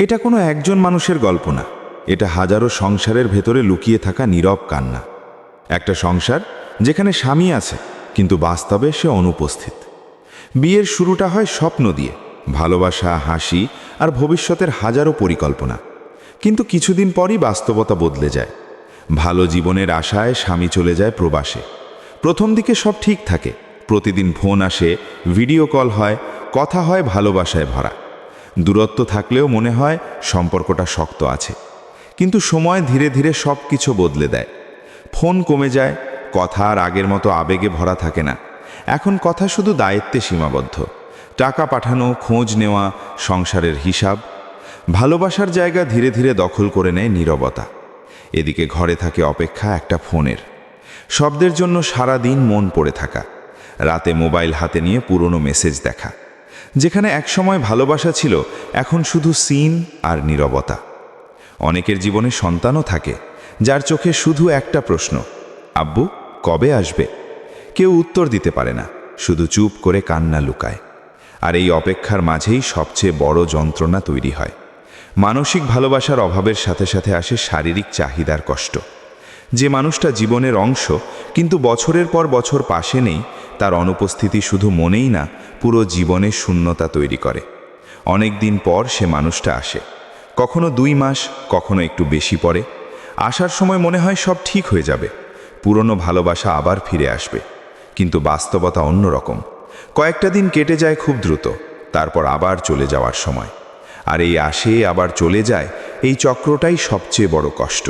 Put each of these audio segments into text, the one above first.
এটা কোনো একজন মানুষের গল্প না, এটা হাজারো সংসারের ভেতরে লুকিয়ে থাকা নীরব কান্না। একটা সংসার যেখানে স্বামী আছে কিন্তু বাস্তবে সে অনুপস্থিত। বিয়ের শুরুটা হয় স্বপ্ন দিয়ে, ভালোবাসা, হাসি আর ভবিষ্যতের হাজারো পরিকল্পনা। কিন্তু কিছুদিন পরই বাস্তবতা বদলে যায়। ভালো জীবনের আশায় স্বামী চলে যায় প্রবাসে। প্রথম দিকে সব ঠিক থাকে, প্রতিদিন ফোন আসে, ভিডিও কল হয়, কথা হয় ভালোবাসায় ভরা। দূরত্ব থাকলেও মনে হয় সম্পর্কটা শক্ত আছে। কিন্তু সময় ধীরে ধীরে সব কিছু বদলে দেয়। ফোন কমে যায়, কথা আর আগের মতো আবেগে ভরা থাকে না। এখন কথা শুধু দায়িত্বে সীমাবদ্ধ। টাকা পাঠানো, খোঁজ নেওয়া, সংসারের হিসাব। ভালোবাসার জায়গা ধীরে ধীরে দখল করে নেয় নীরবতা। এদিকে ঘরে থাকে অপেক্ষা একটা ফোনের শব্দের জন্য সারা দিন মন পড়ে থাকা। রাতে মোবাইল হাতে নিয়ে পুরনো মেসেজ দেখা। যেখানে একসময় ভালোবাসা ছিল, এখন শুধু সিন আর নীরবতা। অনেকের জীবনে সন্তানও থাকে, যার চোখে শুধু একটা প্রশ্ন, আব্বু কবে আসবে? কেউ উত্তর দিতে পারে না, শুধু চুপ করে কান্না লুকায়। আর এই অপেক্ষার মাঝেই সবচেয়ে বড় যন্ত্রণা তৈরি হয়। মানসিক ভালোবাসার অভাবের সাথে সাথে আসে শারীরিক চাহিদার কষ্ট। যে মানুষটা জীবনের অংশ কিন্তু বছরের পর বছর পাশে নেই, তার অনুপস্থিতি শুধু মনেই না, পুরো জীবনে শূন্যতা তৈরি করে। অনেক দিন পর সে মানুষটা আসে, কখনো 2 মাস, কখনো একটু বেশি পরে। আসার সময় মনে হয় সব ঠিক হয়ে যাবে, পুরনো ভালোবাসা আবার ফিরে আসবে। কিন্তু বাস্তবতা অন্যরকম। কয়েকটা দিন কেটে যায় খুব দ্রুত, তারপর আবার চলে যাওয়ার সময়। আর এই আসে আবার চলে যায়, এই চক্রটাই সবচেয়ে বড় কষ্ট।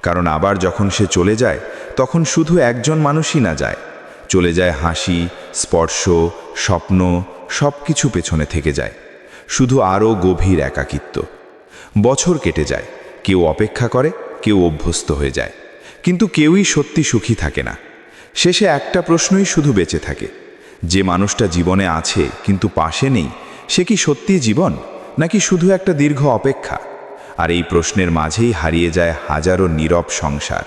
কারণ আবার যখন সে চলে যায়, তখন শুধু একজন মানুষই না যায়, চলে যায় হাসি, স্পর্শ, স্বপ্ন, সব কিছু পেছনে থেকে যায়। শুধু আরও গভীর একাকিত্ব। বছর কেটে যায়, কেউ অপেক্ষা করে, কেউ অভ্যস্ত হয়ে যায়, কিন্তু কেউই সত্যি সুখী থাকে না। শেষে একটা প্রশ্নই শুধু বেঁচে থাকে, যে মানুষটা জীবনে আছে কিন্তু পাশে নেই, সে কি সত্যি জীবন, নাকি শুধু একটা দীর্ঘ অপেক্ষা? আর এই প্রশ্নের মাঝেই হারিয়ে যায় হাজারো নীরব সংসার।